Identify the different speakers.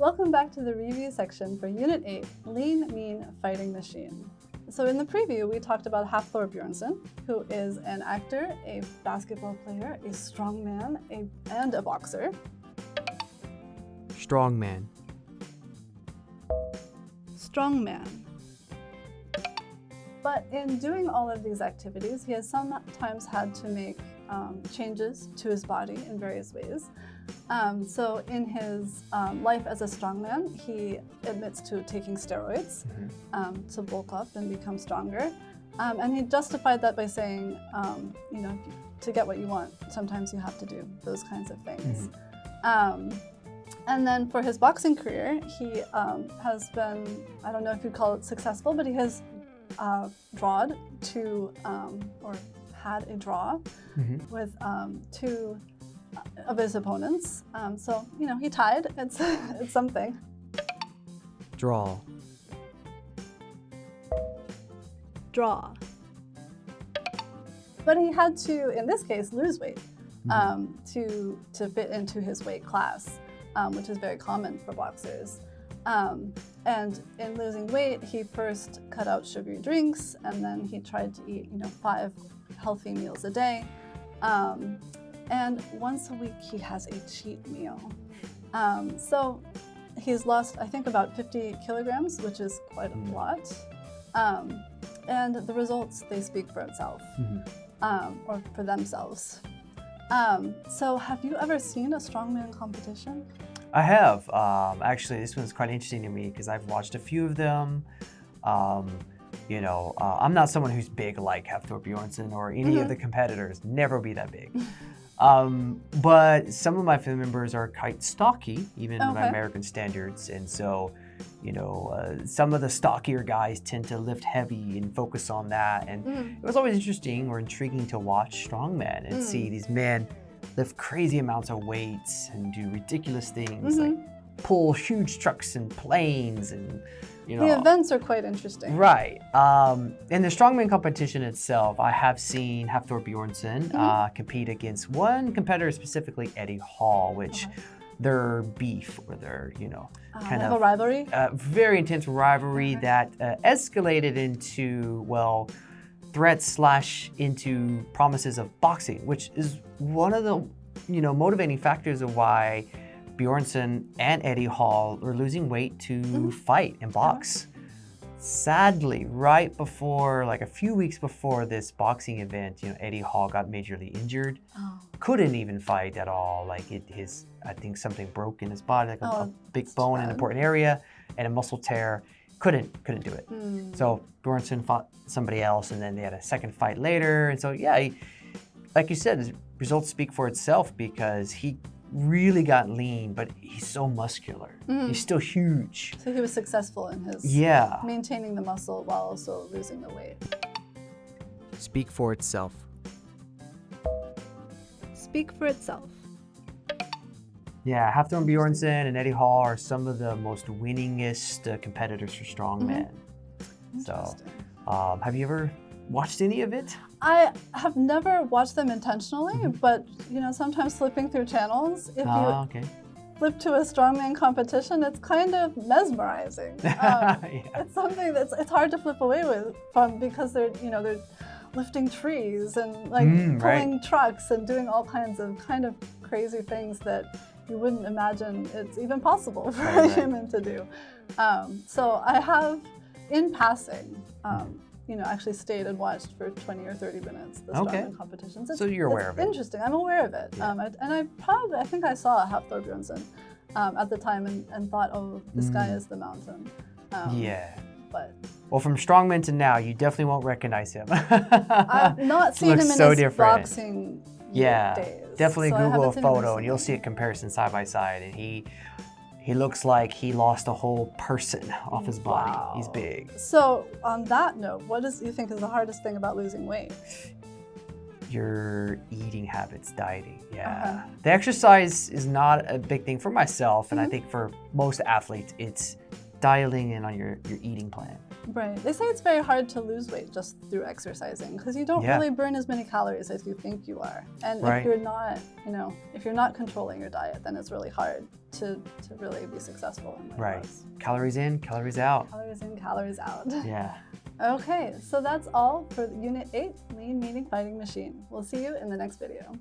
Speaker 1: Welcome back to the review section for Unit 8, Lean Mean Fighting Machine. So in the preview, we talked about Hafthor Bjornsson, who is an actor, a basketball player, a strongman, and a boxer.
Speaker 2: Strongman.
Speaker 1: Strongman. But in doing all of these activities, he has sometimes had to make changes to his body in various ways. So in his life as a strongman, he admits to taking steroids to bulk up and become stronger. And he justified that by saying, to get what you want, sometimes you have to do those kinds of things. And then for his boxing career, he has been, I don't know if you'd call it successful, but he has drawed to, or had a draw with two of his opponents. So, he tied. It's something.
Speaker 2: Draw.
Speaker 1: Draw. But he had to, in this case, lose weight to fit into his weight class, which is very common for boxers. And in losing weight, he first cut out sugary drinks, and then he tried to eat, 5 healthy meals a day. And once a week, he has a cheat meal. So he's lost, I think, about 50 kilograms, which is quite a lot. And the results, they speak for itself, or for themselves. So have you ever seen a strongman competition?
Speaker 2: I have. Actually, this one's quite interesting to me because I've watched a few of them. I'm not someone who's big like Hafthor Bjornsson or any of the competitors. Never be that big. But some of my family members are quite stocky, even by American standards. And so, some of the stockier guys tend to lift heavy and focus on that. And it was always interesting or intriguing to watch strongmen and see these men lift crazy amounts of weights and do ridiculous things like pull huge trucks and planes and,
Speaker 1: The events are quite interesting.
Speaker 2: Right. In the strongman competition itself, I have seen Hafthor Bjornsson compete against one competitor, specifically Eddie Hall, which their beef or their, kind of
Speaker 1: a rivalry?
Speaker 2: Very intense rivalry that escalated into, threats / into promises of boxing, which is one of the, motivating factors of why Bjornsson and Eddie Hall are losing weight to fight and box. Sadly, right before, a few weeks before this boxing event, Eddie Hall got majorly injured. Couldn't even fight at all. I think something broke in his body, a big bone in an important area, and a muscle tear. Couldn't do it. So Bjornsson fought somebody else, and then they had a second fight later. And so, like you said, his results speak for itself because he really got lean, but he's so muscular. He's still huge.
Speaker 1: So he was successful in his maintaining the muscle while also losing the weight.
Speaker 2: Speak for itself.
Speaker 1: Speak for itself.
Speaker 2: Yeah, Hafthor Bjornsson and Eddie Hall are some of the most winningest competitors for strongmen. So, have you ever watched any of it?
Speaker 1: I have never watched them intentionally, but sometimes flipping through channels, if you flip to a strongman competition, it's kind of mesmerizing. It's something it's hard to flip away from because they're lifting trees and pulling trucks and doing all kinds of kind of crazy things that you wouldn't imagine it's even possible for a human to do. So I have, in passing, actually stayed and watched for 20 or 30 minutes the strongman competitions.
Speaker 2: So you're aware of it.
Speaker 1: Interesting. I'm aware of it. I think I saw Hafthor Bjornsson at the time and thought, this guy is the mountain.
Speaker 2: Well, from strongman to now, you definitely won't recognize him.
Speaker 1: I've not seen him in his boxing days.
Speaker 2: Definitely Google a photo and you'll see a comparison side by side. And he looks like he lost a whole person off his body.
Speaker 1: Wow.
Speaker 2: He's big.
Speaker 1: So on that note, what do you think is the hardest thing about losing weight?
Speaker 2: Your eating habits, dieting. The exercise is not a big thing for myself, and I think for most athletes, it's dialing in on your eating plan.
Speaker 1: Right. They say it's very hard to lose weight just through exercising because you don't
Speaker 2: Yeah.
Speaker 1: really burn as many calories as you think you are. And
Speaker 2: Right.
Speaker 1: if you're not, if you're not controlling your diet, then it's really hard to really be successful in weight
Speaker 2: Right.
Speaker 1: loss.
Speaker 2: Calories in, calories out.
Speaker 1: Calories in, calories out.
Speaker 2: Yeah.
Speaker 1: Okay, so that's all for Unit 8, Lean Meaning Fighting Machine. We'll see you in the next video.